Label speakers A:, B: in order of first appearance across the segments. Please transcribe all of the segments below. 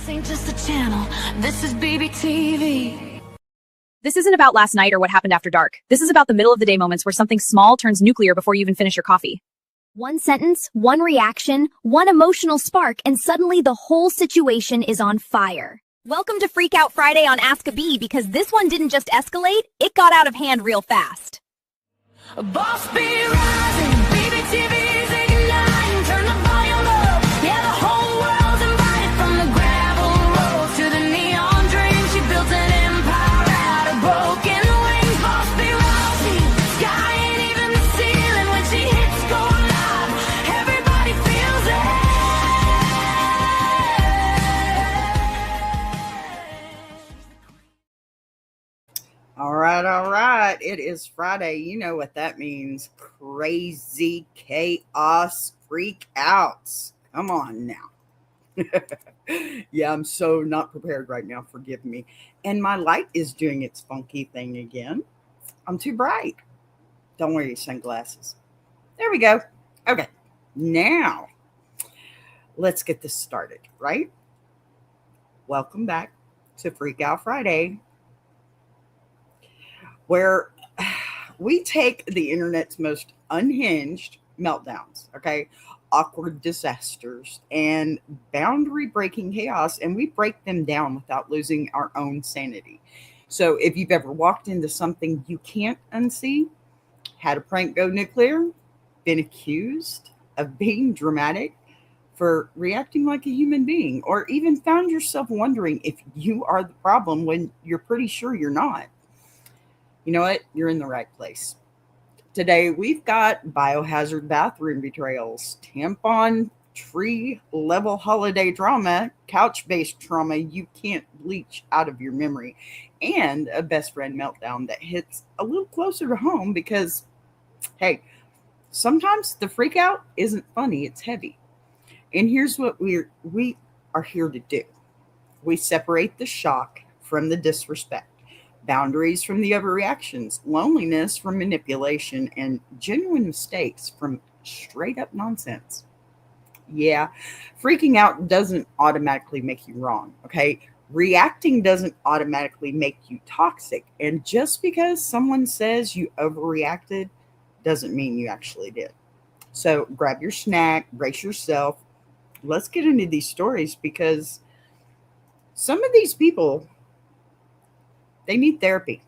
A: This ain't just a channel, this is BBTV.
B: This isn't about last night or what happened after dark. This is about the middle of the day moments where something small turns nuclear before you even finish your coffee.
C: One sentence, one reaction, one emotional spark, and suddenly the whole situation is on fire. Welcome to Freak Out Friday on Ask a Bee, because this one didn't just escalate, it got out of hand real fast.
A: A boss be rising, BBTV's igniting, turn the volume up, yeah, the whole world's invited, from the gravel road to the neon dream, she built an empire out of broken wings. Boss be rising, sky ain't even the ceiling, when she hits go live, everybody feels it.
D: All right. It is Friday. You know what that means. Crazy chaos freak outs. Come on now. Yeah, I'm so not prepared right now. Forgive me. And my light is doing its funky thing again. I'm too bright. Don't wear your sunglasses. There we go. Okay. Now, let's get this started, right? Welcome back to Freak Out Friday, where we take the internet's most unhinged meltdowns, okay, awkward disasters, and boundary-breaking chaos, and we break them down without losing our own sanity. So if you've ever walked into something you can't unsee, had a prank go nuclear, been accused of being dramatic for reacting like a human being, or even found yourself wondering if you are the problem when you're pretty sure you're not, you know what? You're in the right place. Today, we've got biohazard bathroom betrayals, tampon tree level holiday drama, couch-based trauma you can't bleach out of your memory, and a best friend meltdown that hits a little closer to home because, hey, sometimes the freak out isn't funny, it's heavy. And here's what we are here to do. We separate the shock from the disrespect, boundaries from the overreactions, loneliness from manipulation, and genuine mistakes from straight up nonsense. Yeah, freaking out doesn't automatically make you wrong, okay? Reacting doesn't automatically make you toxic. And just because someone says you overreacted doesn't mean you actually did. So grab your snack, brace yourself. Let's get into these stories, because some of these people, they need therapy.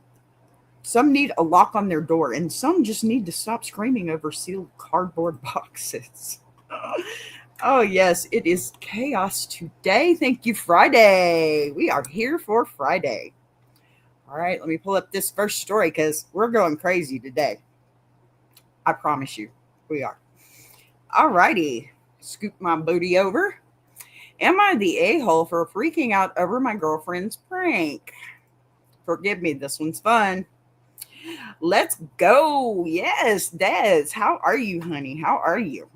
D: Some need a lock on their door, and some just need to stop screaming over sealed cardboard boxes. Oh, yes, it is chaos today. Thank you, Friday. We are here for Friday. All right, let me pull up this first story because we're going crazy today. I promise you, we are. All righty, scoop my booty over. Am I the a-hole for freaking out over my girlfriend's prank? Forgive me, this one's fun. Let's go. Yes, Des. How are you, honey? How are you?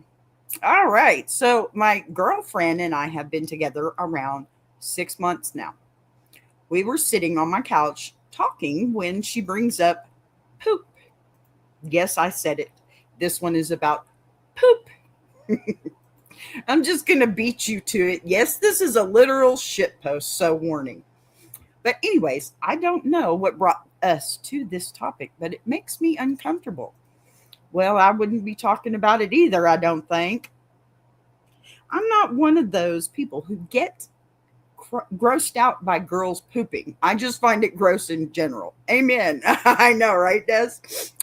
D: All right. So my girlfriend and I have been together around 6 months now. We were sitting on my couch talking when she brings up poop. Yes, I said it. This one is about poop. I'm just going to beat you to it. Yes, this is a literal shitpost, so warning. But anyways, I don't know what brought us to this topic, but it makes me uncomfortable. Well, I wouldn't be talking about it either, I don't think. I'm not one of those people who get grossed out by girls pooping. I just find it gross in general. Amen. I know, right, Des?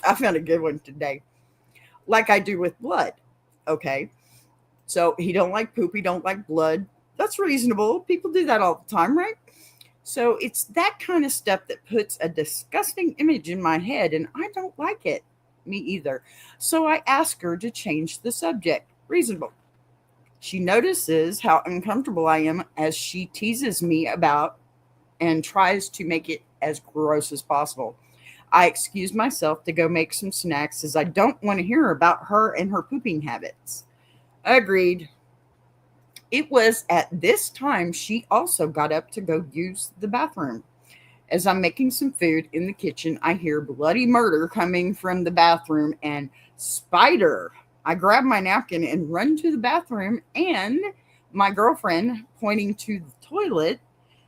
D: I found a good one today. Like I do with blood. Okay. So he don't like poop. He don't like blood. That's reasonable. People do that all the time, right? So it's that kind of stuff that puts a disgusting image in my head, and I don't like it. Me either. So I ask her to change the subject. Reasonable. She notices how uncomfortable I am as she teases me about and tries to make it as gross as possible. I excuse myself to go make some snacks as I don't want to hear about her and her pooping habits. Agreed. It was at this time she also got up to go use the bathroom. As I'm making some food in the kitchen, I hear bloody murder coming from the bathroom and spider. I grab my napkin and run to the bathroom, and My girlfriend, pointing to the toilet,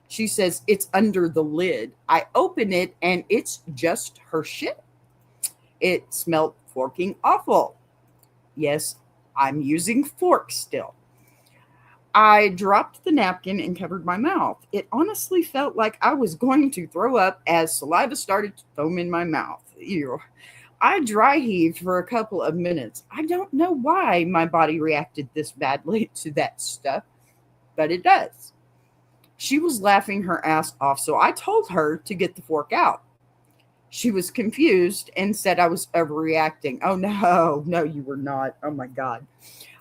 D: she says, "It's under the lid." I open it and it's just her shit. It smelled forking awful. Yes, I'm using forks still. I dropped the napkin and covered my mouth. It honestly felt like I was going to throw up as saliva started to foam in my mouth. Ew. I dry heaved for a couple of minutes. I don't know why my body reacted this badly to that stuff, but it does. She was laughing her ass off, so I told her to get the fork out. She was confused and said I was overreacting. Oh, no, no, you were not. Oh, my God.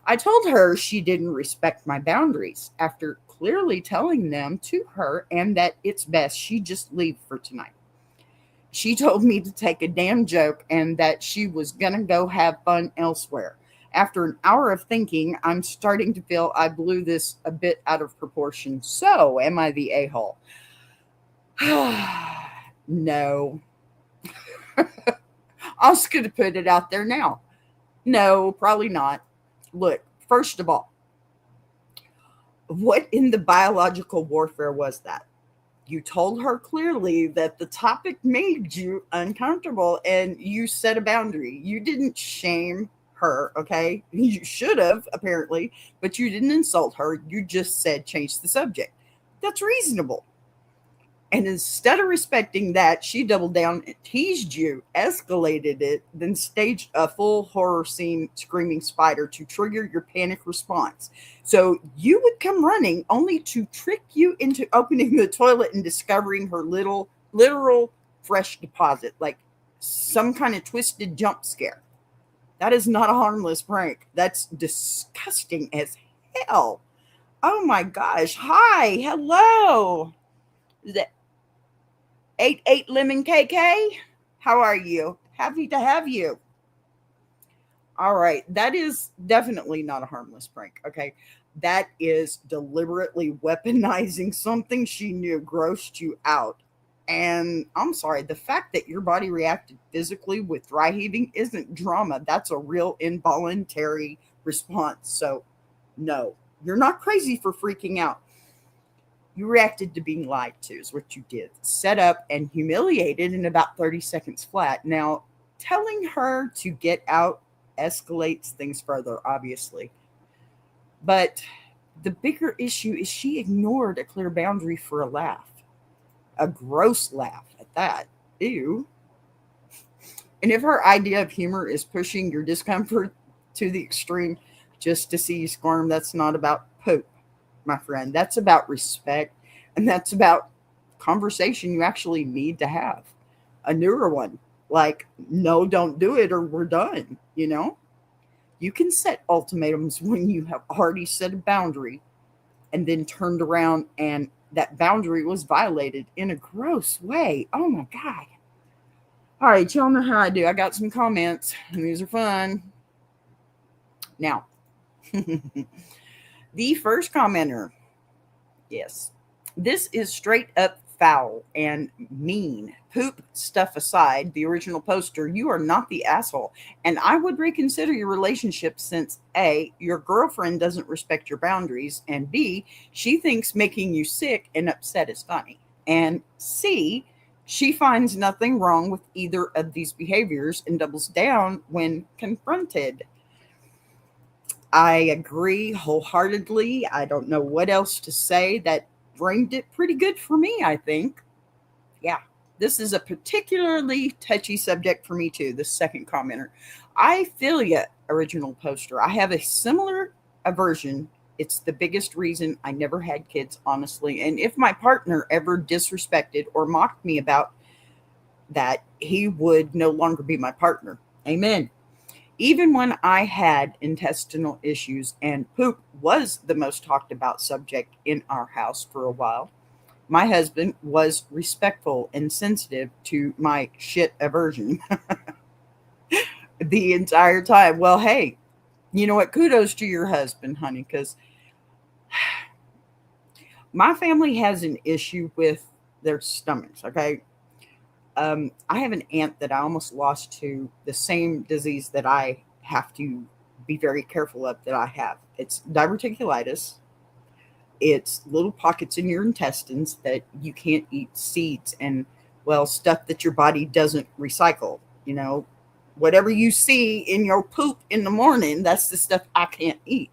D: I told her she didn't respect my boundaries after clearly telling them to her and that it's best she just leave for tonight. She told me to take a damn joke and that she was going to go have fun elsewhere. After an hour of thinking, I'm starting to feel I blew this a bit out of proportion. So, am I the a-hole? No. I'm just going to put it out there now. No, probably not. Look, first of all, what in the biological warfare was that? You told her clearly that the topic made you uncomfortable and you set a boundary. You didn't shame her, okay? You should have, apparently, but you didn't insult her. You just said change the subject. That's reasonable. And instead of respecting that, she doubled down and teased you, escalated it, then staged a full horror scene screaming spider to trigger your panic response. So you would come running only to trick you into opening the toilet and discovering her literal fresh deposit, like some kind of twisted jump scare. That is not a harmless prank. That's disgusting as hell. Oh my gosh. Hi. Hello. Is that 88 Lemon KK? How are you? Happy to have you. All right. That is definitely not a harmless prank. Okay. That is deliberately weaponizing something she knew grossed you out. And I'm sorry, the fact that your body reacted physically with dry heaving isn't drama. That's a real involuntary response. So, no, you're not crazy for freaking out. You reacted to being lied to, is what you did. Set up and humiliated in about 30 seconds flat. Now, telling her to get out escalates things further, obviously. But the bigger issue is she ignored a clear boundary for a laugh. A gross laugh at that. Ew. And if her idea of humor is pushing your discomfort to the extreme just to see you squirm, that's not about poop, my friend. That's about respect, and that's about conversation you actually need to have. A newer one, like, no, don't do it or we're done, you know? You can set ultimatums when you have already set a boundary and then turned around and that boundary was violated in a gross way. Oh my God. All right, y'all know how I do. I got some comments, and these are fun. Now, the first commenter. Yes. This is straight up foul and mean. Poop stuff aside, the original poster, you are not the asshole. And I would reconsider your relationship since A, your girlfriend doesn't respect your boundaries, and B, she thinks making you sick and upset is funny. And C, she finds nothing wrong with either of these behaviors and doubles down when confronted. I agree wholeheartedly. I don't know what else to say. That framed it pretty good for me, I think. Yeah, this is a particularly touchy subject for me too, the second commenter. I feel ya, original poster. I have a similar aversion. It's the biggest reason I never had kids, honestly. And if my partner ever disrespected or mocked me about that, he would no longer be my partner. Amen. Even when I had intestinal issues and poop was the most talked about subject in our house for a while, my husband was respectful and sensitive to my shit aversion the entire time. Well, hey, you know what? Kudos to your husband, honey, because my family has an issue with their stomachs, okay? I have an aunt that I almost lost to the same disease that I have to be very careful of that I have. It's diverticulitis. It's little pockets in your intestines that you can't eat, seeds and, well, stuff that your body doesn't recycle. Whatever you see in your poop in the morning, that's the stuff I can't eat.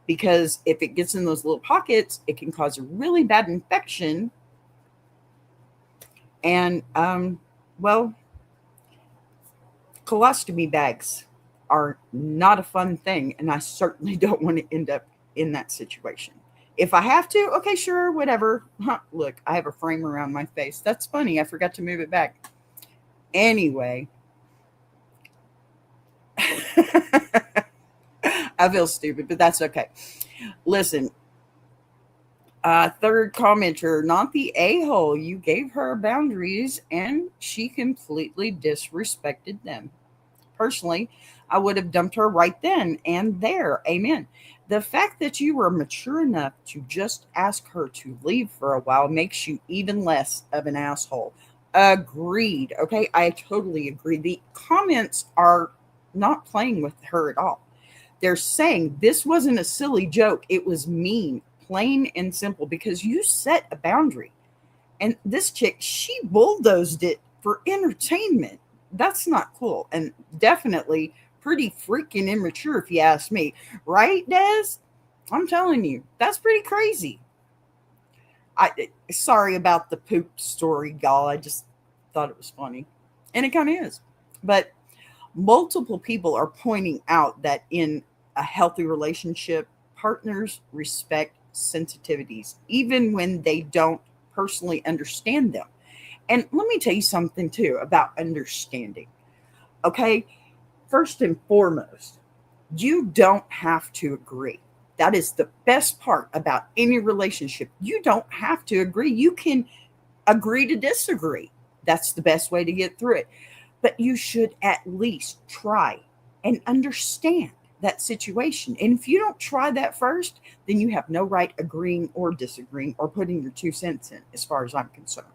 D: Because if it gets in those little pockets, it can cause a really bad infection. And, well, colostomy bags are not a fun thing. And I certainly don't want to end up in that situation. If I have to, okay, sure, whatever. Look, I have a frame around my face. That's funny. I forgot to move it back. Anyway. I feel stupid, but that's okay. Listen, third commenter, not the a-hole. You gave her boundaries and she completely disrespected them. Personally, I would have dumped her right then and there. Amen. The fact that you were mature enough to just ask her to leave for a while makes you even less of an asshole. Agreed. Okay, I totally agree. The comments are not playing with her at all. They're saying this wasn't a silly joke. It was mean, plain and simple, because you set a boundary. And this chick, she bulldozed it for entertainment. That's not cool. And definitely pretty freaking immature, if you ask me. Right, Des? I'm telling you, that's pretty crazy. Sorry about the poop story, y'all. I just thought it was funny. And it kind of is. But multiple people are pointing out that in a healthy relationship, partners respect sensitivities, even when they don't personally understand them. And let me tell you something, too, about understanding. Okay? First and foremost, you don't have to agree. That is the best part about any relationship. You don't have to agree. You can agree to disagree. That's the best way to get through it. But you should at least try and understand that situation. And if you don't try that first, then you have no right agreeing or disagreeing or putting your 2 cents in, as far as I'm concerned.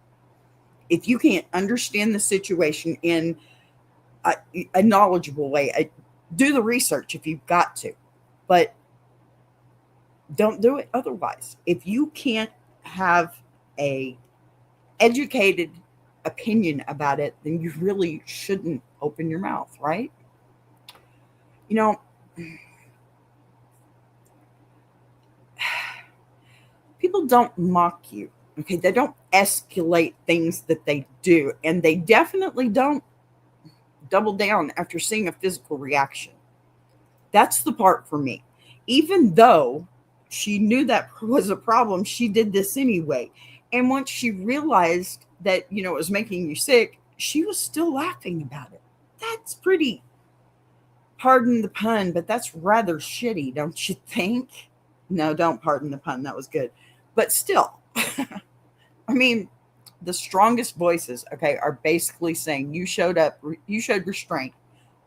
D: If you can't understand the situation in a knowledgeable way, do the research if you've got to, but don't do it otherwise. If you can't have a educated opinion about it, then you really shouldn't open your mouth, right? People don't mock you, okay? They don't escalate things that they do, and they definitely don't double down after seeing a physical reaction. That's the part for me. Even though she knew that was a problem, she did this anyway. And once she realized that, it was making you sick, she was still laughing about it. That's pretty, pardon the pun, but that's rather shitty, don't you think? No, don't pardon the pun. That was good. But still, I mean, the strongest voices, okay, are basically saying you showed restraint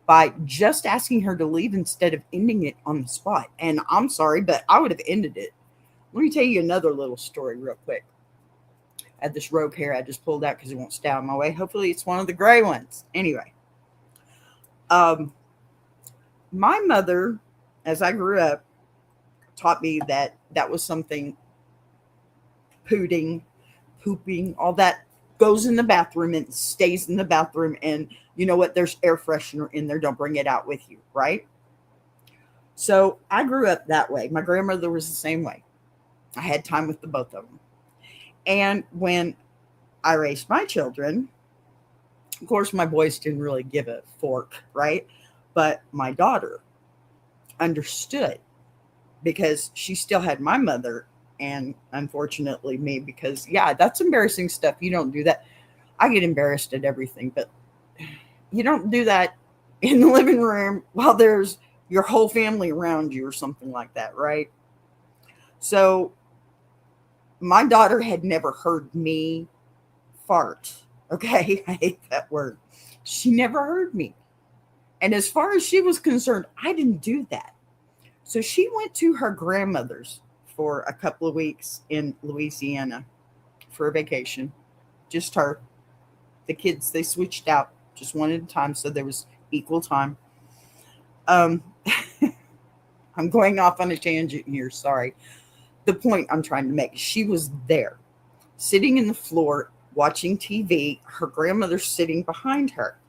D: by just asking her to leave instead of ending it on the spot. And I'm sorry, but I would have ended it. Let me tell you another little story real quick. I had this rogue hair I just pulled out because it won't stay out of my way. Hopefully it's one of the gray ones. Anyway, my mother, as I grew up, taught me that was something pooping, all that goes in the bathroom and stays in the bathroom. And you know what? There's air freshener in there. Don't bring it out with you, right? So I grew up that way. My grandmother was the same way. I had time with the both of them. And when I raised my children, of course, my boys didn't really give a fork, right? But my daughter understood because she still had my mother and unfortunately me, because yeah, that's embarrassing stuff. You don't do that. I get embarrassed at everything, but you don't do that in the living room while there's your whole family around you or something like that, right? So my daughter had never heard me fart. Okay. I hate that word. She never heard me. And as far as she was concerned, I didn't do that. So she went to her grandmother's for a couple of weeks in Louisiana for a vacation. Just her. The kids, they switched out just one at a time, so there was equal time. I'm going off on a tangent here, sorry. The point I'm trying to make, she was there, sitting in the floor, watching TV, her grandmother sitting behind her.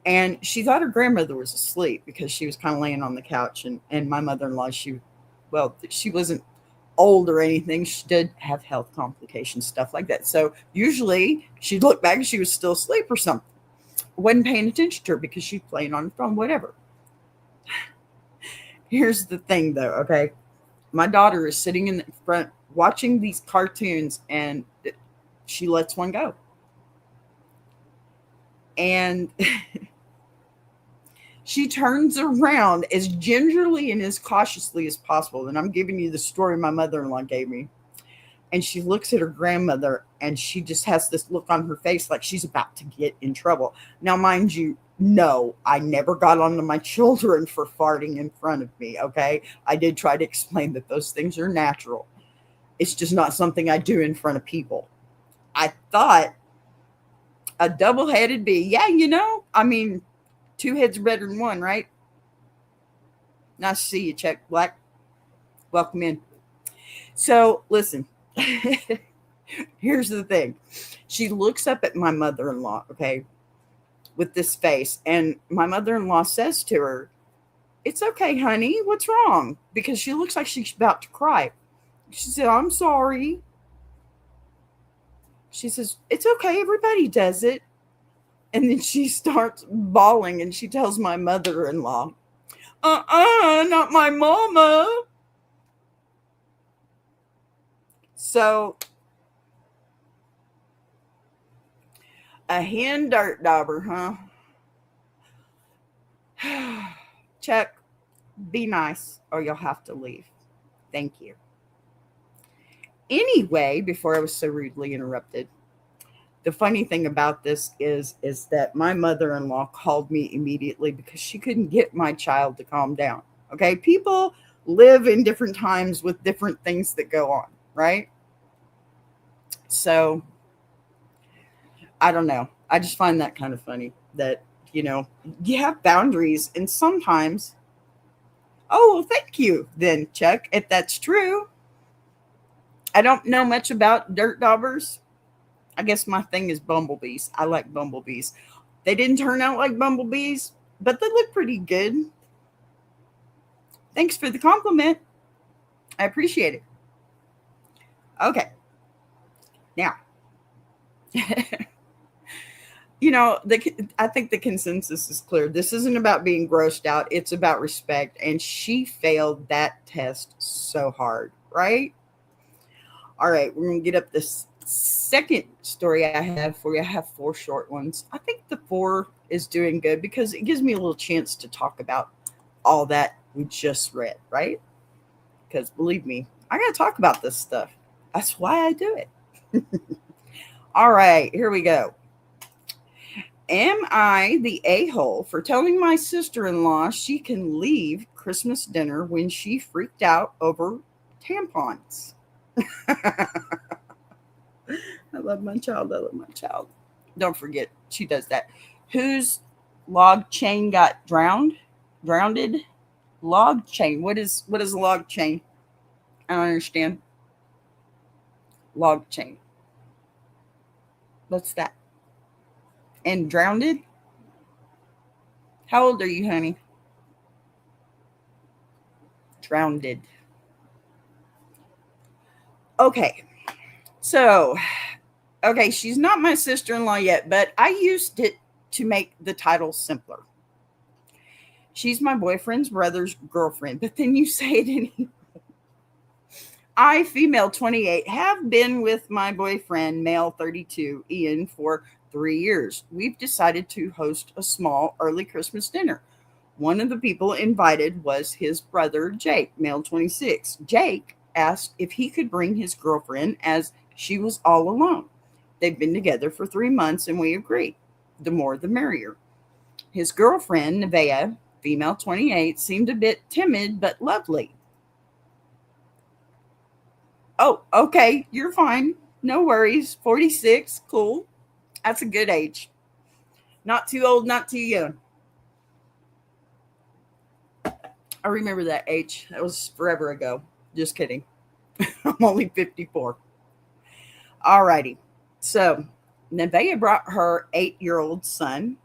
D: And she thought her grandmother was asleep because she was kind of laying on the couch. And my mother-in-law, she wasn't old or anything. She did have health complications, stuff like that. So usually she'd look back and she was still asleep or something. Wasn't paying attention to her because she's playing on her phone, whatever. Here's the thing though, okay? My daughter is sitting in the front watching these cartoons and she lets one go. And she turns around as gingerly and as cautiously as possible. And I'm giving you the story my mother-in-law gave me. And she looks at her grandmother and she just has this look on her face like she's about to get in trouble. Now, mind you, no, I never got onto my children for farting in front of me, okay? I did try to explain that those things are natural. It's just not something I do in front of people. I thought a double-headed bee. Yeah, I mean, two heads are better than one, right? Nice to see you, Chuck Black. Welcome in. So, listen. Here's the thing. She looks up at my mother-in-law, okay, with this face. And my mother-in-law says to her, "It's okay, honey. What's wrong?" Because she looks like she's about to cry. She said, "I'm sorry." She says, "It's okay. Everybody does it." And then she starts bawling and she tells my mother-in-law, not my mama. So, a hen dirt dauber, huh? Chuck, be nice or you'll have to leave. Thank you. Anyway, before I was so rudely interrupted, the funny thing about this is that my mother-in-law called me immediately because she couldn't get my child to calm down. Okay, people live in different times with different things that go on, right? So, I don't know. I just find that kind of funny that, you have boundaries and sometimes, oh, well, thank you then, Chuck, if that's true. I don't know much about dirt daubers. I guess my thing is bumblebees. I like bumblebees. They didn't turn out like bumblebees, but they look pretty good. Thanks for the compliment. I appreciate it. Okay. Now, I think the consensus is clear. This isn't about being grossed out. It's about respect. And she failed that test so hard, right? All right, we're going to get up this second story I have for you. I have 4 short ones. I think the 4 is doing good because it gives me a little chance to talk about all that we just read, right? Because believe me, I got to talk about this stuff. That's why I do it. All right, here we go. Am I the a-hole for telling my sister-in-law she can leave Christmas dinner when she freaked out over tampons? I love my child. I love my child. Don't forget, she does that. Whose log chain got drowned? Drowned? Log chain. What is a log chain? I don't understand. Log chain. What's that? And drowned? How old are you, honey? Drowned. Okay. So, she's not my sister-in-law yet, but I used it to make the title simpler. She's my boyfriend's brother's girlfriend, but then you say it anyway. I, female 28, have been with my boyfriend, male 32, Ian, for 3 years. We've decided to host a small early Christmas dinner. One of the people invited was his brother, Jake, male 26. Jake asked if he could bring his girlfriend as she was all alone. They've been together for 3 months and we agreed. The more the merrier. His girlfriend, Nevaeh, female 28, seemed a bit timid but lovely. Oh, okay, you're fine. No worries. 46, cool. That's a good age. Not too old, not too young. I remember that age. That was forever ago. Just kidding. I'm only 54. Alrighty. So Nevaeh brought her 8-year-old son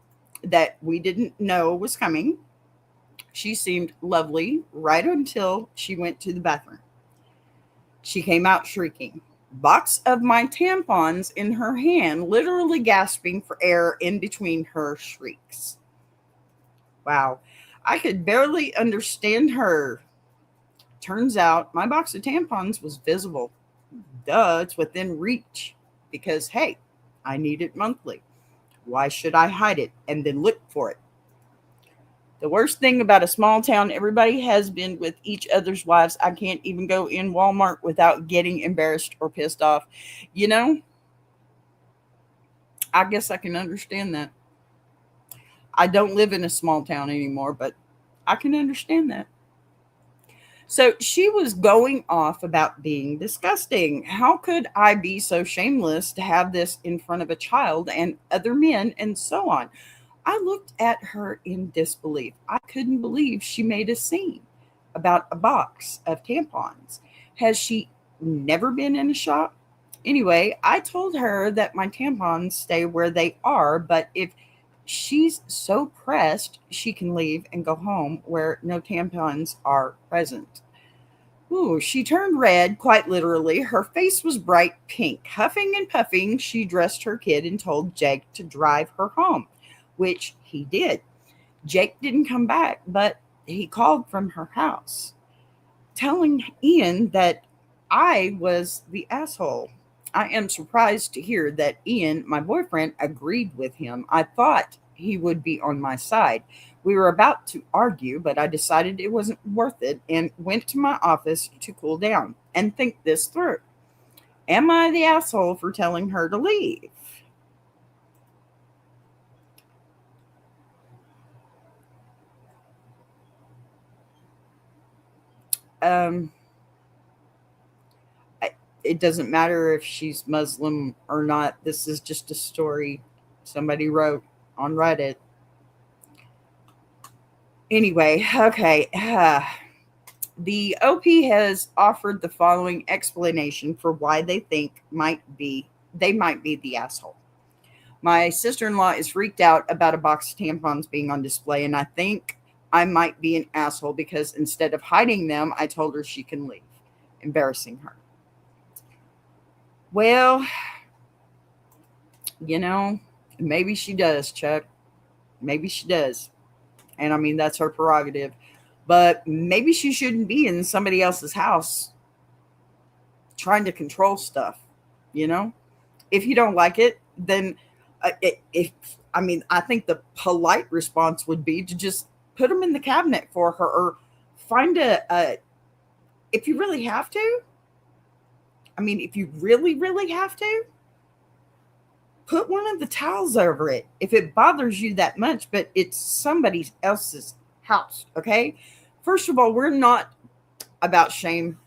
D: that we didn't know was coming. She seemed lovely right until she went to the bathroom. She came out shrieking. Box of my tampons in her hand, literally gasping for air in between her shrieks. Wow. I could barely understand her. Turns out my box of tampons was visible. Duh, it's within reach. Because, hey, I need it monthly. Why should I hide it and then look for it? The worst thing about a small town, everybody has been with each other's wives. I can't even go in Walmart without getting embarrassed or pissed off. You know, I guess I can understand that. I don't live in a small town anymore, but I can understand that. So she was going off about being disgusting. How could I be so shameless to have this in front of a child and other men and so on? I looked at her in disbelief. I couldn't believe she made a scene about a box of tampons. Has she never been in a shop? Anyway, I told her that my tampons stay where they are, but if she's so pressed, she can leave and go home where no tampons are present. Ooh, she turned red, quite literally. Her face was bright pink. Huffing and puffing, she dressed her kid and told Jake to drive her home, which he did. Jake didn't come back, but he called from her house, telling Ian that I was the asshole. I am surprised to hear that Ian, my boyfriend, agreed with him. I thought he would be on my side. We were about to argue, but I decided it wasn't worth it and went to my office to cool down and think this through. Am I the asshole for telling her to leave? Um, it doesn't matter if she's Muslim or not. This is just a story somebody wrote on Reddit. Anyway, okay. The OP has offered the following explanation for why they might be the asshole. My sister-in-law is freaked out about a box of tampons being on display, and I think I might be an asshole because instead of hiding them, I told her she can leave, embarrassing her. Well, you know, maybe she does, Chuck. Maybe she does. And I mean, that's her prerogative. But maybe she shouldn't be in somebody else's house trying to control stuff, you know? If you don't like it, then I think the polite response would be to just put them in the cabinet for her or find if you really have to. If you really, really have to, put one of the towels over it if it bothers you that much, but it's somebody else's house, okay? First of all, we're not about to shame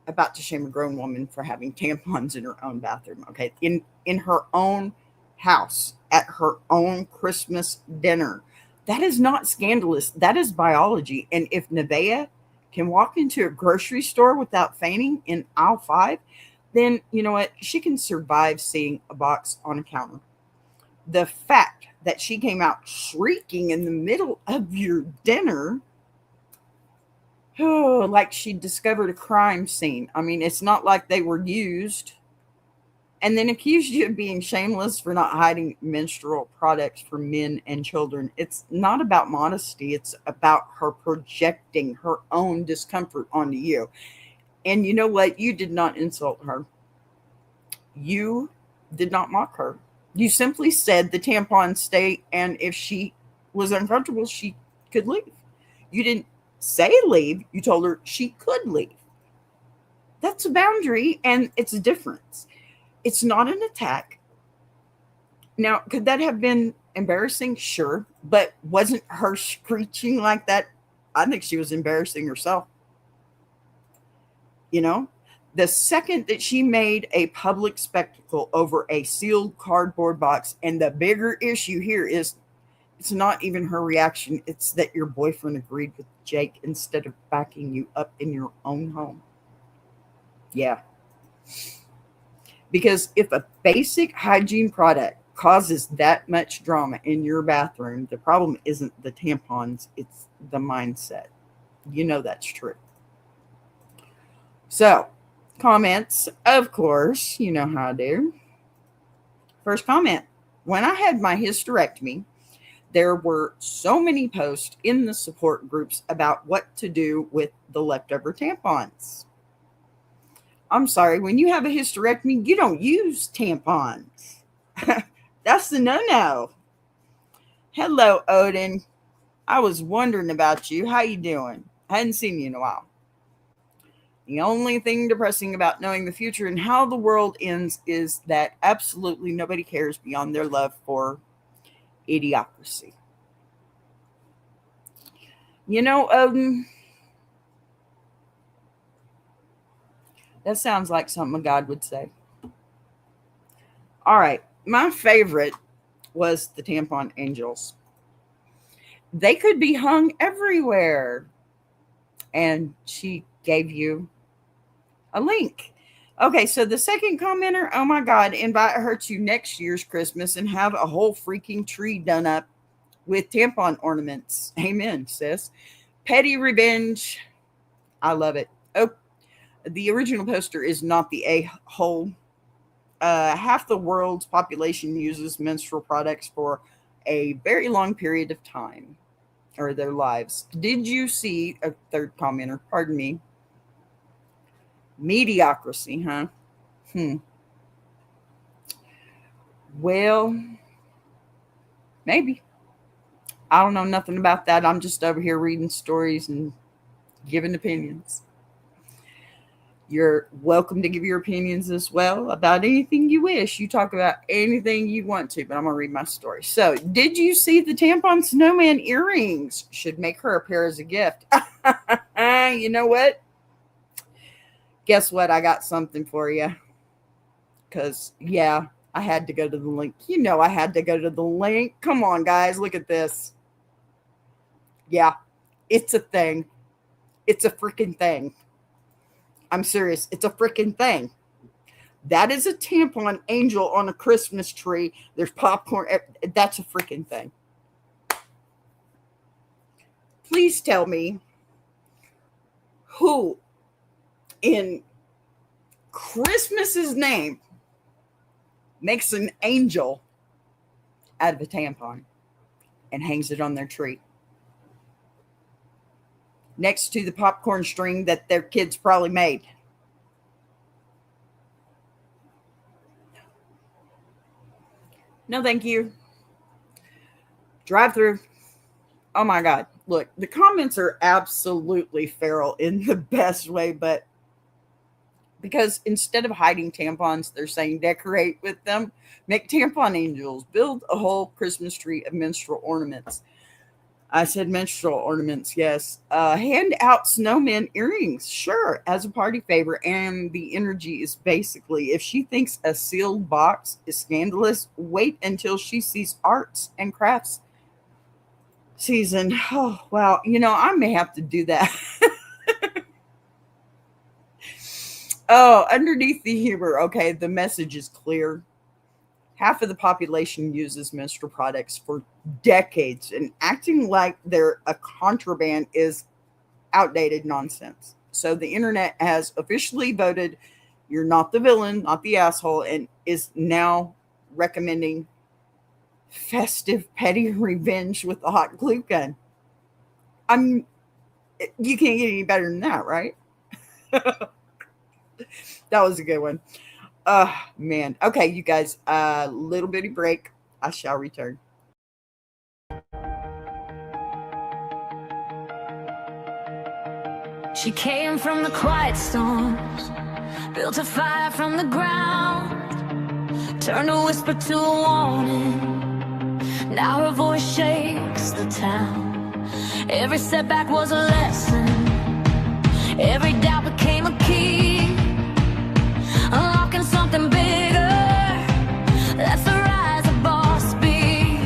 D: a grown woman for having tampons in her own bathroom, okay? In her own house, at her own Christmas dinner. That is not scandalous. That is biology. And if Nevaeh can walk into a grocery store without fainting in aisle 5, then you know what? She can survive seeing a box on a counter. The fact that she came out shrieking in the middle of your dinner, oh, like she discovered a crime scene. It's not like they were used. And then accused you of being shameless for not hiding menstrual products for men and children. It's not about modesty. It's about her projecting her own discomfort onto you. And you know what? You did not insult her. You did not mock her. You simply said the tampons stay, and if she was uncomfortable, she could leave. You didn't say leave. You told her she could leave. That's a boundary, and it's a difference. It's not an attack. Now, could that have been embarrassing? Sure. But wasn't her screeching like that? I think she was embarrassing herself. You know, the second that she made a public spectacle over a sealed cardboard box, and the bigger issue here is it's not even her reaction. It's that your boyfriend agreed with Jake instead of backing you up in your own home. Yeah. Because if a basic hygiene product causes that much drama in your bathroom, the problem isn't the tampons, it's the mindset. You know that's true. So, comments, of course, you know how I do. First comment: when I had my hysterectomy, there were so many posts in the support groups about what to do with the leftover tampons. I'm sorry, when you have a hysterectomy, you don't use tampons. That's the no-no. Hello, Odin. I was wondering about you. How you doing? I hadn't seen you in a while. The only thing depressing about knowing the future and how the world ends is that absolutely nobody cares beyond their love for idiocracy. You know, Odin, that sounds like something God would say. All right. My favorite was the tampon angels. They could be hung everywhere. And she gave you a link. Okay, so the second commenter, oh my God, invite her to next year's Christmas and have a whole freaking tree done up with tampon ornaments. Amen, sis. Petty revenge. I love it. Oh, the original poster is not the a-hole. Half the world's population uses menstrual products for a very long period of time, or their lives. Did you see a third commenter? Pardon me. Mediocrity, huh? Well, maybe. I don't know nothing about that. I'm just over here reading stories and giving opinions. You're welcome to give your opinions as well about anything you wish. You talk about anything you want to, but I'm going to read my story. So, did you see the tampon snowman earrings? Should make her a pair as a gift. You know what? Guess what? I got something for you. Because, yeah, I had to go to the link. You know I had to go to the link. Come on, guys. Look at this. Yeah, it's a thing. It's a freaking thing. I'm serious. It's a freaking thing. That is a tampon angel on a Christmas tree. There's popcorn. That's a freaking thing. Please tell me who in Christmas's name makes an angel out of a tampon and hangs it on their tree next to the popcorn string that their kids probably made. No, thank you. Drive through. Oh my God. Look, the comments are absolutely feral in the best way, but because instead of hiding tampons, they're saying decorate with them, make tampon angels, build a whole Christmas tree of menstrual ornaments. I said menstrual ornaments, yes. Hand out snowman earrings, sure, as a party favor. And the energy is basically, if she thinks a sealed box is scandalous, wait until she sees arts and crafts season. Oh, wow. You know, I may have to do that. Oh, underneath the humor, okay, the message is clear. Half of the population uses menstrual products for decades, and acting like they're a contraband is outdated nonsense. So the internet has officially voted you're not the villain, not the asshole, and is now recommending festive petty revenge with a hot glue gun. I mean, you can't get any better than that, right? That was a good one. Man. Okay, you guys, little bitty break. I shall return.
A: She came from the quiet storms, built a fire from the ground, turned a whisper to a warning. Now her voice shakes the town. Every setback was a lesson. Every doubt became a key, unlocking something bigger. That's the rise of Boss B.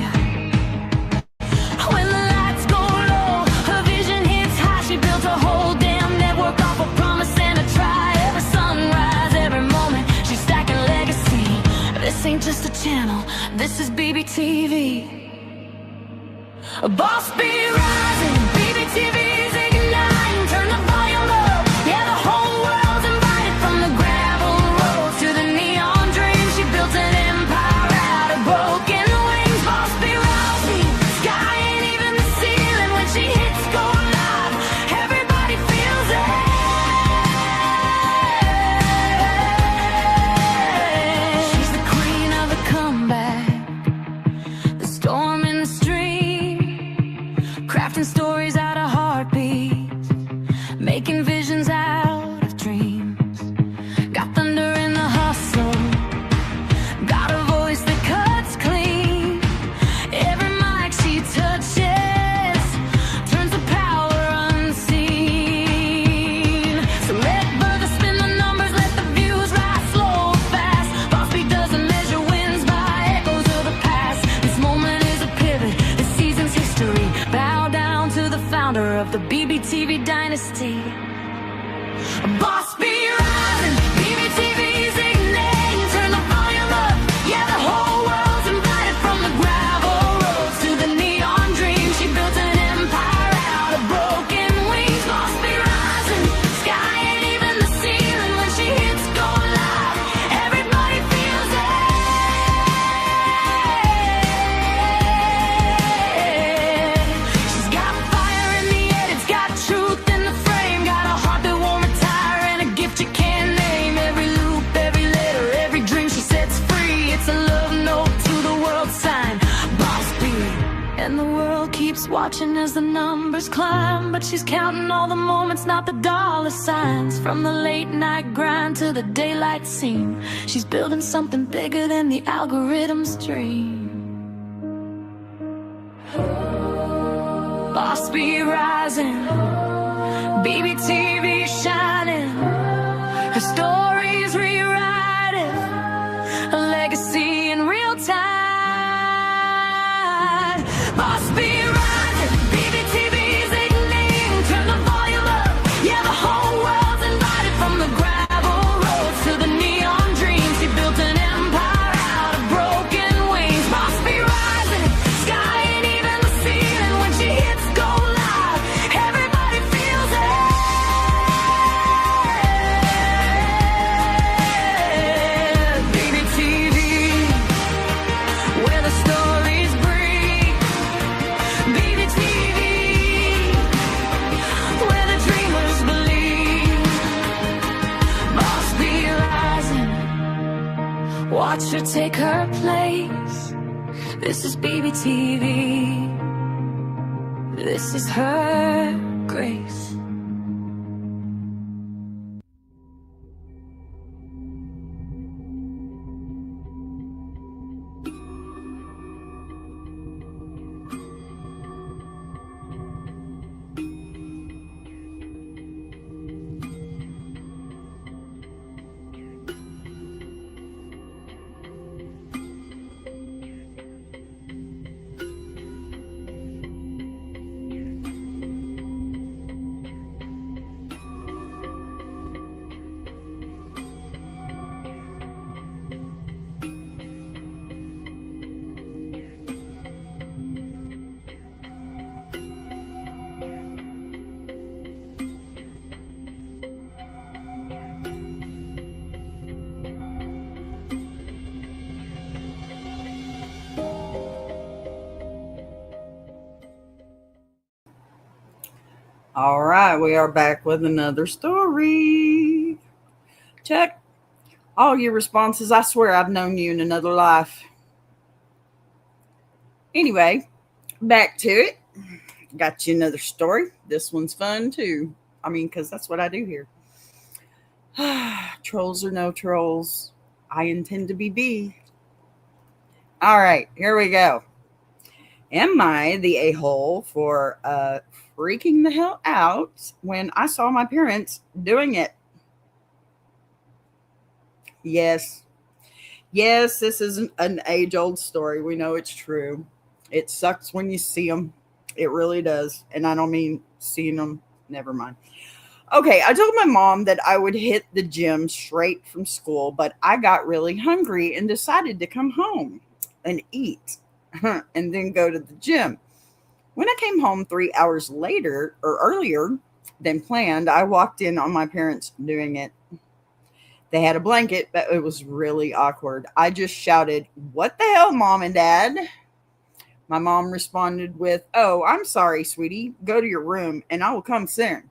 A: When the lights go low, her vision hits high. She built a whole damn network off a promise and a try. Every sunrise channel. This is BBTV. A boss be rising, BBTV's igniting. Turn the volume up, yeah, the whole world's invited. From the gravel roads to the neon dreams, she built an empire out of broken wings. Boss be rising, sky ain't even the ceiling. When she hits go live, everybody feels it. She's the queen of the comeback, the storm in the stream, crafting stories out of heartbeats, making visions out of dreams. Got thunder in the hustle, got a voice that cuts clean. Every mic she touches turns the power unseen. So let further spin the numbers, let the views rise slow or fast. Boss beat doesn't measure wins by echoes of the past. This moment is a pivot, this season's history. Bow down to the founder of the BBTV dynasty. Boss be rising, BBTV's igniting. Turn the volume up, yeah, the whole world's invited. From the gravel roads to the neon dreams, she built an empire out of broken wings. Boss be rising, sky ain't even the ceiling. When she hits go live, everybody feels it. She's got fire in the head, it's got truth in the frame. Got a heart that won't retire and a gift you can't name. Every loop, every letter, every dream she sets free. It's a love note to the world sign. Boss beat. And the world keeps watching as the numbers climb, but she's counting all the moments, not the dollar signs. From the late night grind to the daylight scene, she's building something bigger than the algorithm's dream. Boss be rising, BBTV shining. Her story's rewriting, a legacy in real time. Boss be rising, BBTV's igniting. Turn the volume up, yeah, the whole world's invited. From the gravel roads to the neon dreams, she built an empire out of broken wings. Boss be rising, sky ain't even the ceiling. When she hits go live, everybody feels it. BBTV, where the stories breathe. BBTV, where the dreamers believe. Boss be rising, watch her take her place. This is BBTV, this is her grace.
D: All right, we are back with another story. Check all your responses. I swear I've known you in another life. Anyway, back to it. Got you another story. This one's fun too. I mean, because that's what I do here. Trolls or no trolls, I intend to be B. All right, here we go. Am I the a-hole for freaking the hell out when I saw my parents doing it? Yes. Yes, this is an age-old story. We know it's true. It sucks when you see them. It really does. And I don't mean seeing them. Never mind. Okay, I told my mom that I would hit the gym straight from school, but I got really hungry and decided to come home and eat and then go to the gym. When I came home 3 hours later or earlier than planned, I walked in on my parents doing it. They had a blanket, but it was really awkward. I just shouted, "What the hell, mom and dad?" My mom responded with, "Oh, I'm sorry, sweetie. Go to your room and I will come soon."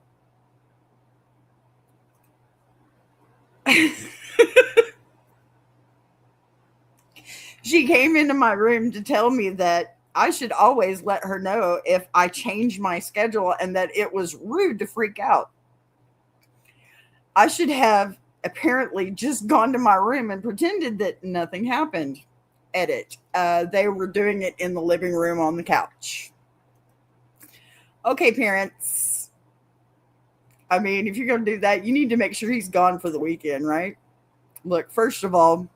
D: She came into my room to tell me that I should always let her know if I changed my schedule and that it was rude to freak out. I should have apparently just gone to my room and pretended that nothing happened. Edit. They were doing it in the living room on the couch. Okay, parents. I mean, if you're going to do that, you need to make sure he's gone for the weekend, right? Look, first of all,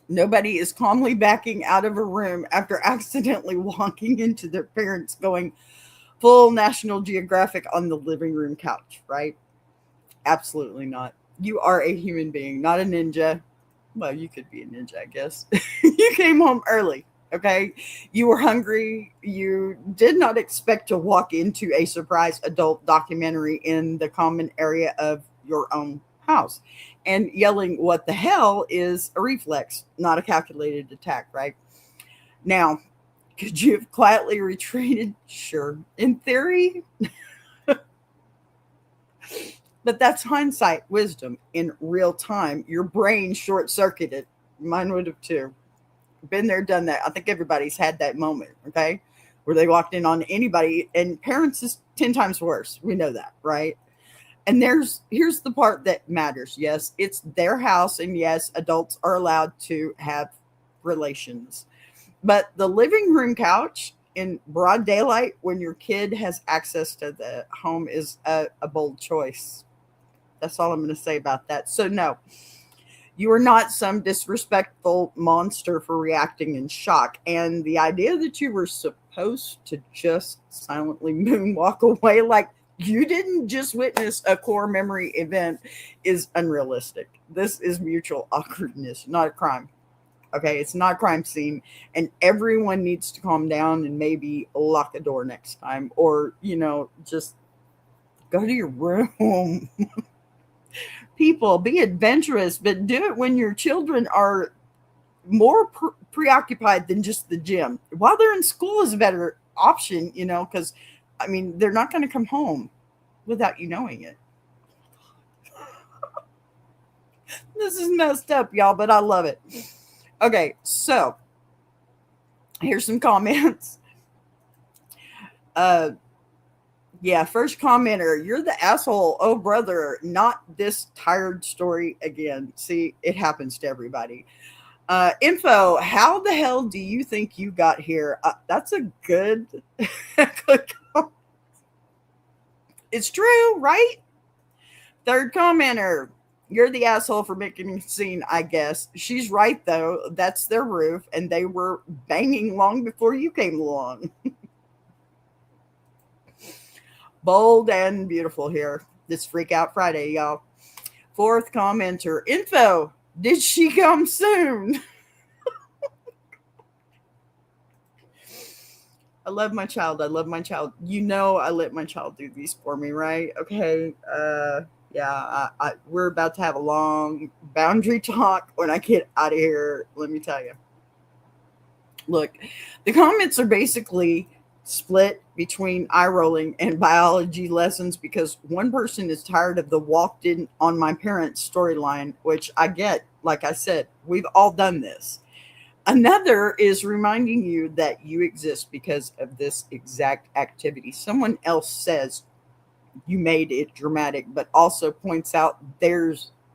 D: nobody is calmly backing out of a room after accidentally walking into their parents going full National Geographic on the living room couch, right? Absolutely not. You are a human being, not a ninja. Well, you could be a ninja, I guess. You came home early, okay? You were hungry. You did not expect to walk into a surprise adult documentary in the common area of your own house. And yelling, "What the hell," is a reflex, not a calculated attack, right? Now, could you have quietly retreated? Sure. In theory, but that's hindsight wisdom in real time. Your brain short circuited. Mine would have too. Been there, done that. I think everybody's had that moment, okay? Where they walked in on anybody, and parents is 10 times worse. We know that, right? And here's the part that matters. Yes, it's their house, and yes, adults are allowed to have relations. But the living room couch in broad daylight when your kid has access to the home is a bold choice. That's all I'm going to say about that. So, no, you are not some disrespectful monster for reacting in shock. And the idea that you were supposed to just silently moonwalk away like you didn't just witness a core memory event is unrealistic. This is mutual awkwardness, not a crime. Okay, it's not a crime scene. And everyone needs to calm down and maybe lock a door next time. Or, just go to your room. People, be adventurous, but do it when your children are more preoccupied than just the gym. While they're in school is a better option, because I mean, they're not going to come home without you knowing it. This is messed up, y'all, but I love it. Okay, so here's some comments. Yeah, first commenter, "You're the asshole. Oh, brother, not this tired story again." See, it happens to everybody. Info, "How the hell do you think you got here?" That's a good, good comment. It's true, right? Third commenter, "You're the asshole for making a scene, I guess." She's right, though. That's their roof, and they were banging long before you came along. Bold and beautiful here. This Freak Out Friday, y'all. Fourth commenter, "Info, did she come soon?" I love my child. I love my child. I let my child do these for me, right? Okay. Yeah, we're about to have a long boundary talk when I get out of here. Let me tell you. Look, the comments are basically split between eye rolling and biology lessons because one person is tired of the walked in on my parents storyline, which I get. Like I said, we've all done this. Another is reminding you that you exist because of this exact activity. Someone else says you made it dramatic, but also points out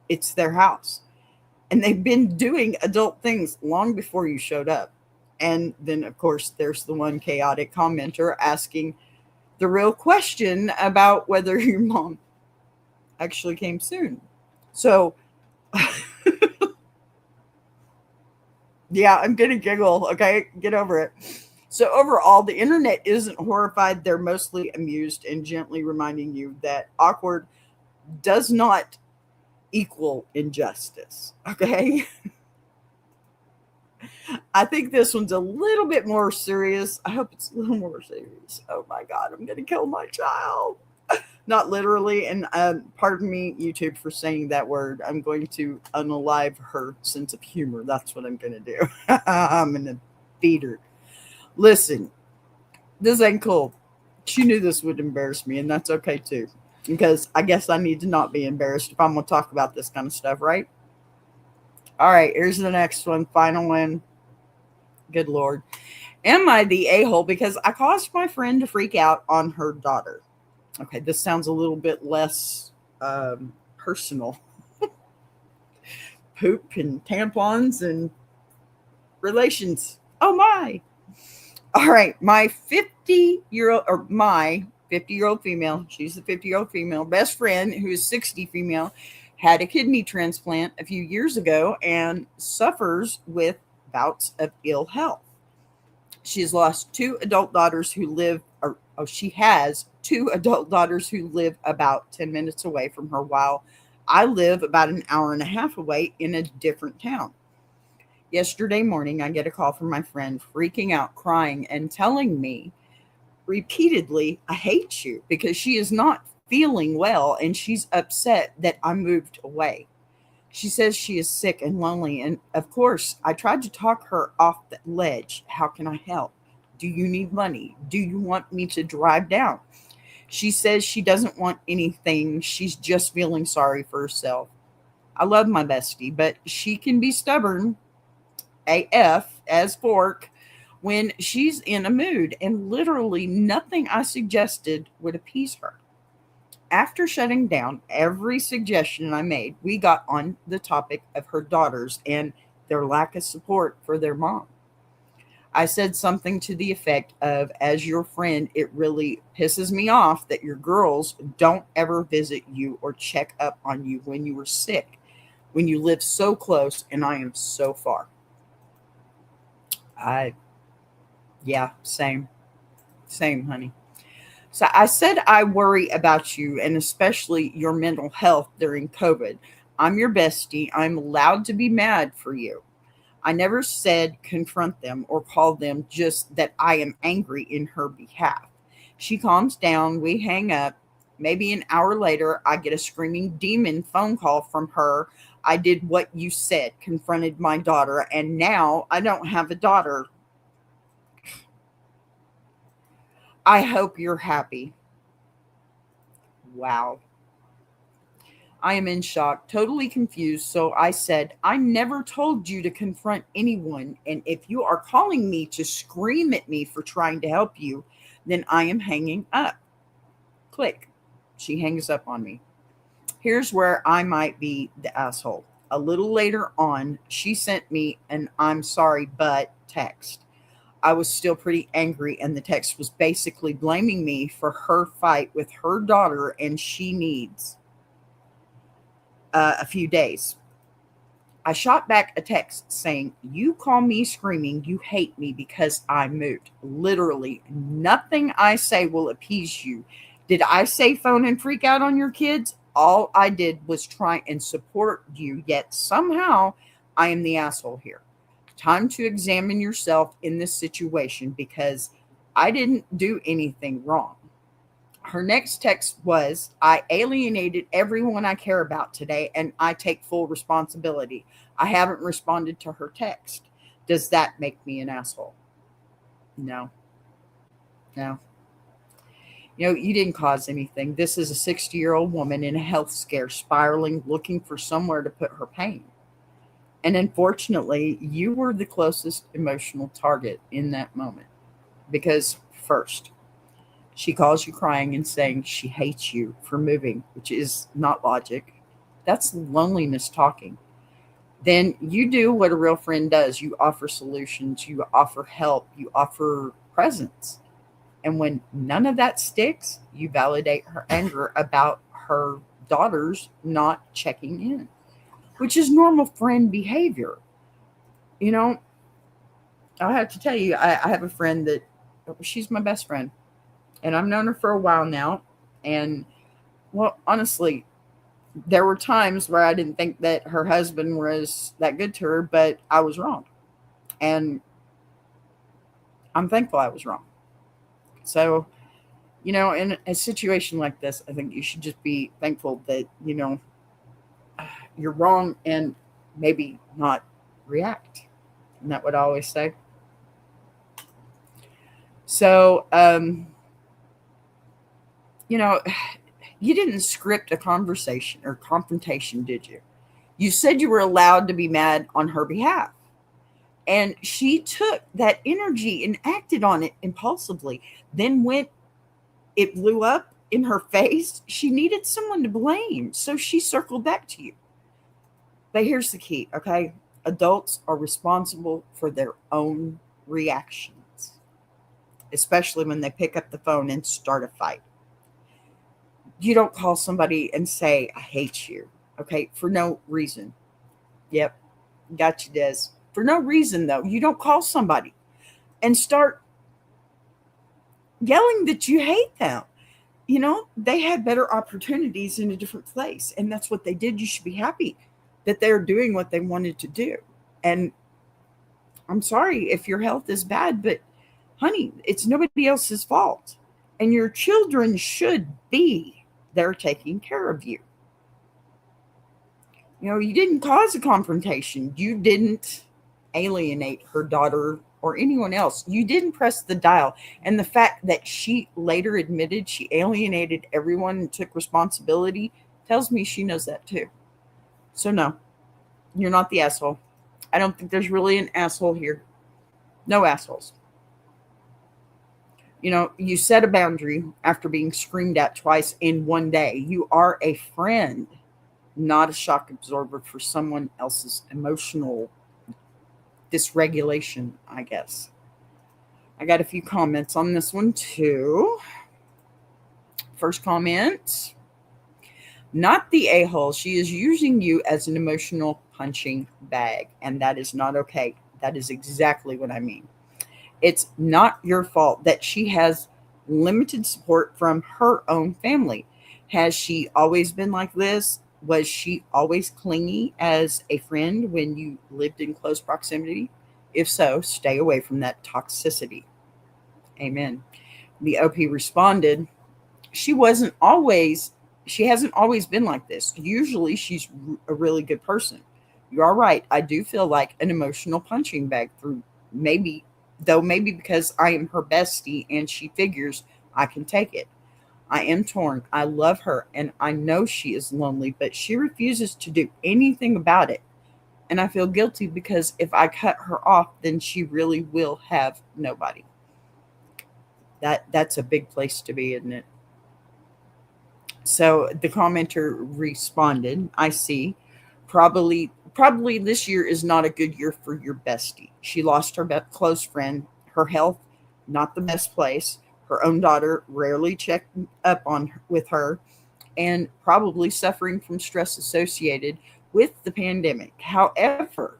D: it's their house. And they've been doing adult things long before you showed up. And then, of course, there's the one chaotic commenter asking the real question about whether your mom actually came soon. So, yeah, I'm going to giggle. Okay. Get over it. So overall, the internet isn't horrified. They're mostly amused and gently reminding you that awkward does not equal injustice. Okay. I think this one's a little bit more serious. I hope it's a little more serious. Oh my God, I'm going to kill my child. Not literally. And pardon me, YouTube, for saying that word. I'm going to unalive her sense of humor. That's what I'm going to do. I'm going to feed her. Listen, this ain't cool. She knew this would embarrass me, and that's okay too. Because I guess I need to not be embarrassed if I'm going to talk about this kind of stuff, right? All right, here's the next one. Final one. Good Lord. Am I the a-hole because I caused my friend to freak out on her daughter? Okay, this sounds a little bit less personal. Poop and tampons and relations. Oh my. All right, my 50-year-old female, she's the 50-year-old female best friend who is 60 female, had a kidney transplant a few years ago and suffers with bouts of ill health. She has lost two adult daughters who live, she has two adult daughters who live about 10 minutes away from her, while I live about an hour and a half away in a different town. Yesterday morning, I get a call from my friend freaking out, crying, and telling me repeatedly, I hate you, because she is not feeling well and she's upset that I moved away. She says she is sick and lonely, and of course, I tried to talk her off the ledge. How can I help? Do you need money? Do you want me to drive down? She says she doesn't want anything. She's just feeling sorry for herself. I love my bestie, but she can be stubborn AF as fork when she's in a mood, and literally nothing I suggested would appease her. After shutting down every suggestion I made, we got on the topic of her daughters and their lack of support for their mom. I said something to the effect of, as your friend, it really pisses me off that your girls don't ever visit you or check up on you when you were sick, when you live so close and I am so far. Yeah, same, honey. So I said I worry about you and especially your mental health during COVID. I'm your bestie. I'm allowed to be mad for you. I never said confront them or call them, just that I am angry in her behalf. She calms down. We hang up. Maybe an hour later, I get a screaming demon phone call from her. I did what you said, confronted my daughter, and now I don't have a daughter. I hope you're happy. Wow. I am in shock, totally confused. So I said, I never told you to confront anyone. And if you are calling me to scream at me for trying to help you, then I am hanging up. Click. She hangs up on me. Here's where I might be the asshole. A little later on, she sent me an I'm sorry, but text. I was still pretty angry, and the text was basically blaming me for her fight with her daughter, and she needs a few days. I shot back a text saying, you call me screaming, you hate me because I moved. Literally, nothing I say will appease you. Did I say phone and freak out on your kids? All I did was try and support you, yet somehow I am the asshole here. Time to examine yourself in this situation because I didn't do anything wrong. Her next text was, I alienated everyone I care about today and I take full responsibility. I haven't responded to her text. Does that make me an asshole? No. You didn't cause anything. This is a 60-year-old woman in a health scare, spiraling, looking for somewhere to put her pain. And unfortunately, you were the closest emotional target in that moment. Because first, she calls you crying and saying she hates you for moving, which is not logic. That's loneliness talking. Then you do what a real friend does. You offer solutions, you offer help, you offer presence. And when none of that sticks, you validate her anger about her daughters not checking in, which is normal friend behavior. I have to tell you, I have a friend that she's my best friend, and I've known her for a while now. And well, honestly, there were times where I didn't think that her husband was that good to her, but I was wrong. And I'm thankful I was wrong. So, in a situation like this, I think you should just be thankful that, you're wrong and maybe not react. Isn't that what I always say? So, you know, you didn't script a conversation or confrontation, did you? You said you were allowed to be mad on her behalf. And she took that energy and acted on it impulsively. Then, when it blew up in her face, she needed someone to blame. So she circled back to you. But here's the key, okay? Adults are responsible for their own reactions, especially when they pick up the phone and start a fight. You don't call somebody and say, I hate you, okay? For no reason. Yep, got you, Des. For no reason, though. You don't call somebody and start yelling that you hate them. They had better opportunities in a different place, and that's what they did. You should be happy that they're doing what they wanted to do. And I'm sorry if your health is bad, but honey, it's nobody else's fault. And your children should be there taking care of you. You didn't cause a confrontation. You didn't alienate her daughter or anyone else. You didn't press the dial. And the fact that she later admitted she alienated everyone and took responsibility tells me she knows that too. So, no, you're not the asshole. I don't think there's really an asshole here. No assholes. You set a boundary after being screamed at twice in one day. You are a friend, not a shock absorber for someone else's emotional dysregulation, I guess. I got a few comments on this one too. First comment, not the a-hole. She is using you as an emotional punching bag, and that is not okay. That is exactly what I mean. It's not your fault that she has limited support from her own family. Has she always been like this? Was she always clingy as a friend when you lived in close proximity? If so, stay away from that toxicity. Amen. The OP responded, she hasn't always been like this. Usually she's a really good person. You are right. I do feel like an emotional punching bag through maybe because I am her bestie and she figures I can take it. I am torn. I love her and I know she is lonely, but she refuses to do anything about it. And I feel guilty because if I cut her off, then she really will have nobody. That's a big place to be, isn't it? So the commenter responded, I see. Probably this year is not a good year for your bestie. She lost her close friend, her health, not the best place. Her own daughter rarely checked up with her, and probably suffering from stress associated with the pandemic. However,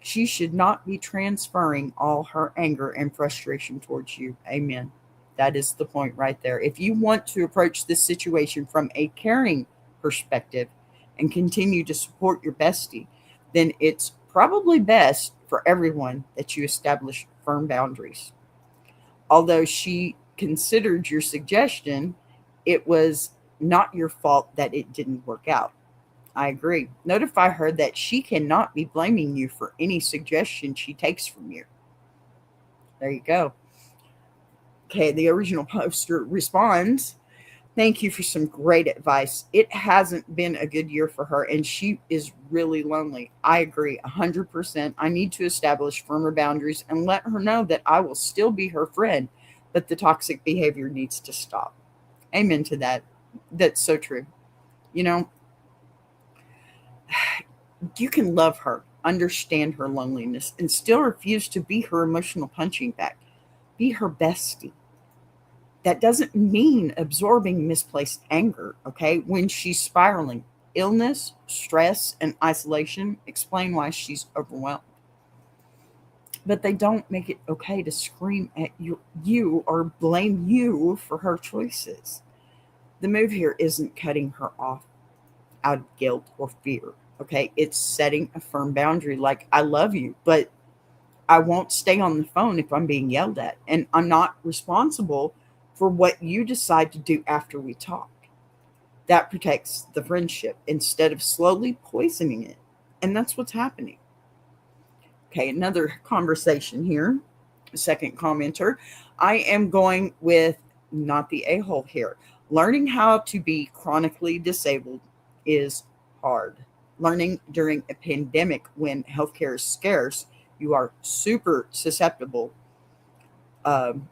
D: she should not be transferring all her anger and frustration towards you. Amen. That is the point right there. If you want to approach this situation from a caring perspective and continue to support your bestie, then it's probably best for everyone that you establish firm boundaries. Although she considered your suggestion, it was not your fault that it didn't work out. I agree. Notify her that she cannot be blaming you for any suggestion she takes from you. There you go. Okay, the original poster responds, thank you for some great advice. It hasn't been a good year for her, and she is really lonely. I agree 100%. I need to establish firmer boundaries and let her know that I will still be her friend, but the toxic behavior needs to stop. Amen to that. That's so true. You can love her, understand her loneliness, and still refuse to be her emotional punching bag. Be her bestie. That doesn't mean absorbing misplaced anger, okay? When she's spiraling, illness, stress, and isolation, explain why she's overwhelmed. but they don't make it okay to scream at you or blame you for her choices. The move here isn't cutting her off out of guilt or fear. Okay. It's setting a firm boundary like, I love you, but I won't stay on the phone if I'm being yelled at. And I'm not responsible for what you decide to do after we talk. That protects the friendship instead of slowly poisoning it. And that's what's happening. Okay. Another conversation here. Second commenter. I am going with not the a-hole here. Learning how to be chronically disabled is hard. Learning during a pandemic when healthcare is scarce, you are super susceptible, um,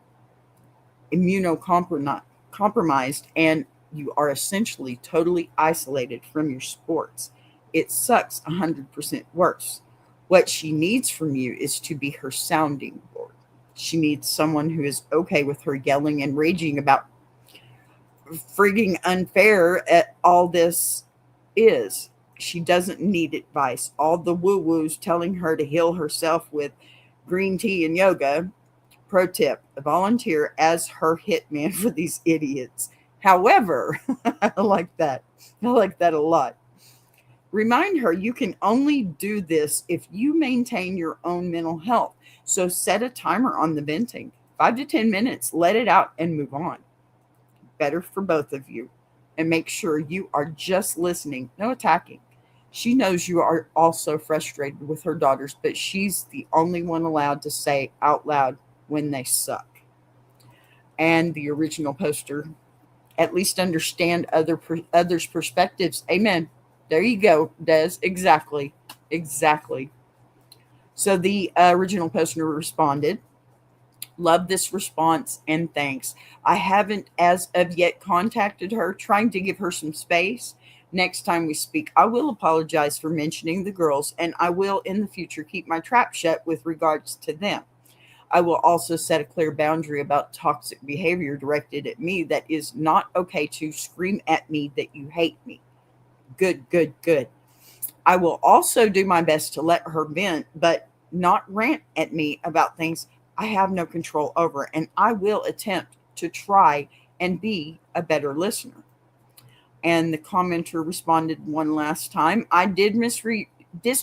D: immunocompromised, and you are essentially totally isolated from your sports. It sucks 100% worse. What she needs from you is to be her sounding board. She needs someone who is okay with her yelling and raging about frigging unfair at all this is. She doesn't need advice. All the woo-woos telling her to heal herself with green tea and yoga. Pro tip, volunteer as her hitman for these idiots. However, I like that. I like that a lot. Remind her you can only do this if you maintain your own mental health. So set a timer on the venting. 5 to 10 minutes, let it out and move on. Better for both of you. And make sure you are just listening, no attacking. She knows you are also frustrated with her daughters, but she's the only one allowed to say out loud when they suck. And the original poster, at least understand others' perspectives. Amen. There you go, Des. Exactly. Exactly. So the original poster responded, love this response and thanks. I haven't as of yet contacted her, trying to give her some space. Next time we speak, I will apologize for mentioning the girls, and I will in the future keep my trap shut with regards to them. I will also set a clear boundary about toxic behavior directed at me that is not okay to scream at me that you hate me. Good, good, good. I will also do my best to let her vent, but not rant at me about things I have no control over, and I will attempt to try and be a better listener. And the commenter responded one last time. I did misread and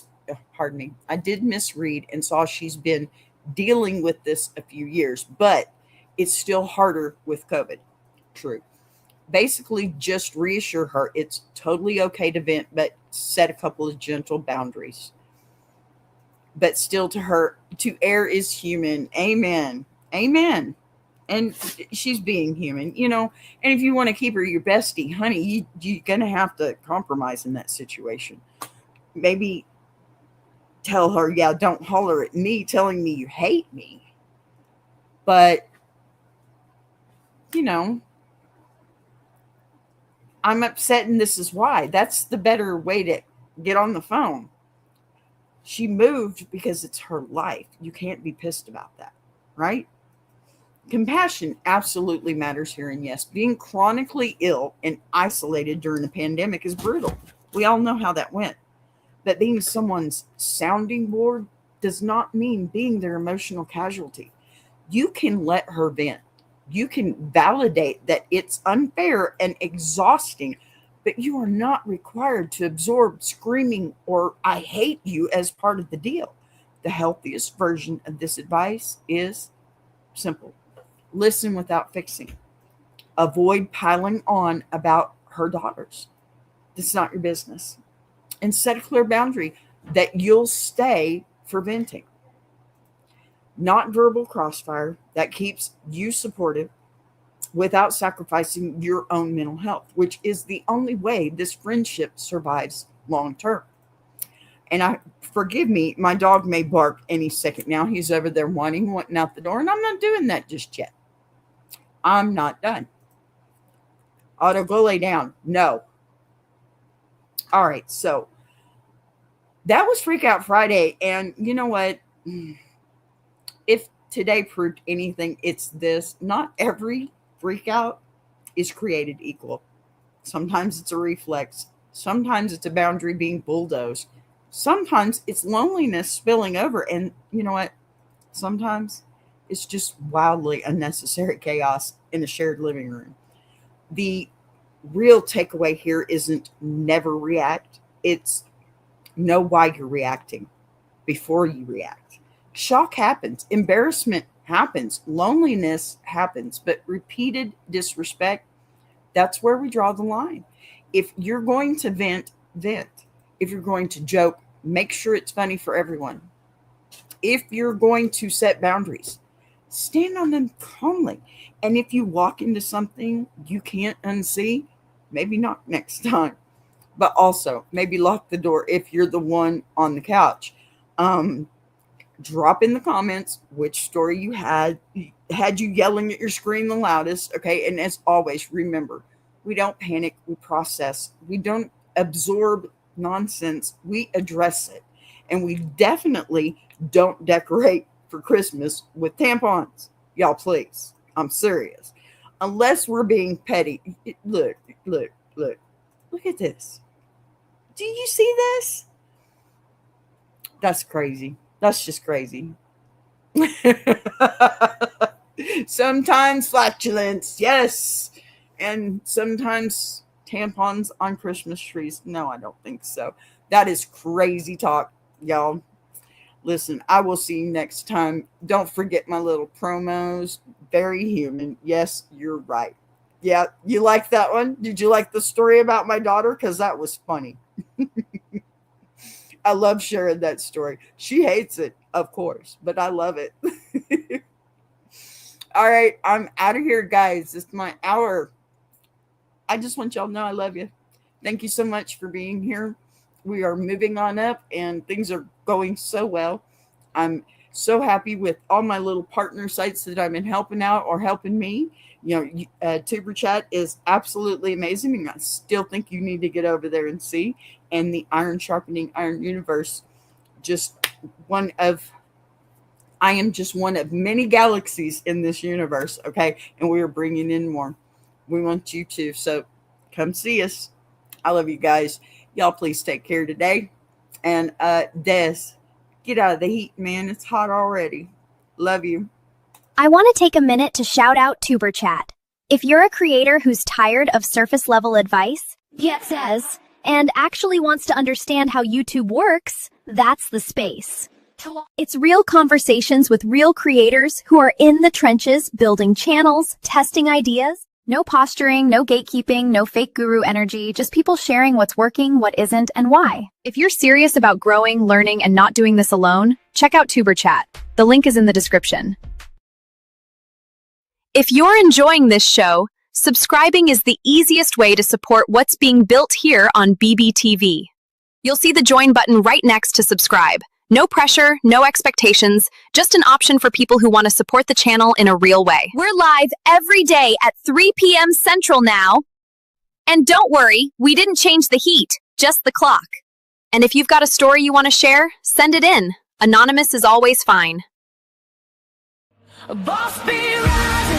D: saw she's been dealing with this a few years, but it's still harder with COVID. True. Basically, just reassure her it's totally okay to vent, but set a couple of gentle boundaries. But still, to err is human. Amen. Amen. And she's being human, and if you want to keep her your bestie, honey, you're going to have to compromise in that situation. Maybe tell her, yeah, don't holler at me telling me you hate me. But, I'm upset and this is why. That's the better way to get on the phone. She moved because it's her life. You can't be pissed about that, right? Compassion absolutely matters here. And yes, being chronically ill and isolated during the pandemic is brutal. We all know how that went. But being someone's sounding board does not mean being their emotional casualty. You can let her vent. You can validate that it's unfair and exhausting, but you are not required to absorb screaming or I hate you as part of the deal. The healthiest version of this advice is simple. Listen without fixing. Avoid piling on about her daughters. It's not your business. And set a clear boundary that you'll stay for venting. Not verbal crossfire that keeps you supportive without sacrificing your own mental health, which is the only way this friendship survives long term. And forgive me, my dog may bark any second now. He's over there wanting out the door, and I'm not doing that just yet. I'm not done. Otto, go lay down. No. All right, so that was Freak Out Friday, and you know what? If today proved anything, it's this. Not every freak out is created equal. Sometimes it's a reflex. Sometimes it's a boundary being bulldozed. Sometimes it's loneliness spilling over. And you know what? sometimes it's just wildly unnecessary chaos in a shared living room. The real takeaway here isn't never react, it's know why you're reacting before you react. Shock happens, embarrassment happens, loneliness happens, but repeated disrespect, that's where we draw the line. If you're going to vent, vent. If you're going to joke, make sure it's funny for everyone. If you're going to set boundaries, stand on them calmly. And if you walk into something you can't unsee, maybe not next time. But also, maybe lock the door if you're the one on the couch. Drop in the comments which story you had you yelling at your screen the loudest. Okay, and as always, remember, we don't panic, we process. We don't absorb nonsense, we address it. And we definitely don't decorate for Christmas with tampons. Y'all, please. I'm serious. Unless we're being petty. Look at this. Do you see this? That's crazy. That's just crazy. Sometimes flatulence, yes. And sometimes tampons on Christmas trees. No, I don't think so. That is crazy talk, y'all. Listen, I will see you next time. Don't forget my little promos. Very human. Yes, you're right. Yeah, you like that one? Did you like the story about my daughter? Because that was funny. I love sharing that story. She hates it, of course, but I love it. All right, I'm out of here, guys. It's my hour. I just want y'all to know I love you. Thank you so much for being here. We are moving on up, and things are going so well. I'm so happy with all my little partner sites that I've been helping out or helping me. You know, Tuber Chat is absolutely amazing, and I still think you need to get over there and see. And the Iron Sharpening Iron Universe, I am just one of many galaxies in this universe, okay? And we are bringing in more. We want you to, so come see us. I love you guys. Y'all please take care today. And Des, get out of the heat, man. It's hot already. Love you.
C: I want to take a minute to shout out Tuber Chat. If you're a creator who's tired of surface level advice, yet says, and actually wants to understand how YouTube works, that's the space. It's real conversations with real creators who are in the trenches building channels, testing ideas. No posturing, no gatekeeping, no fake guru energy, just people sharing what's working, what isn't, and why.
B: If you're serious about growing, learning, and not doing this alone, check out Tuber Chat. The link is in the description. If you're enjoying this show, subscribing is the easiest way to support what's being built here on BBTV. You'll see the join button right next to subscribe. No pressure, no expectations, just an option for people who want to support the channel in a real way. We're live every day at 3 p.m. Central now. And don't worry, we didn't change the heat, just the clock. And if you've got a story you want to share, send it in. Anonymous is always fine.
A: A boss be rising.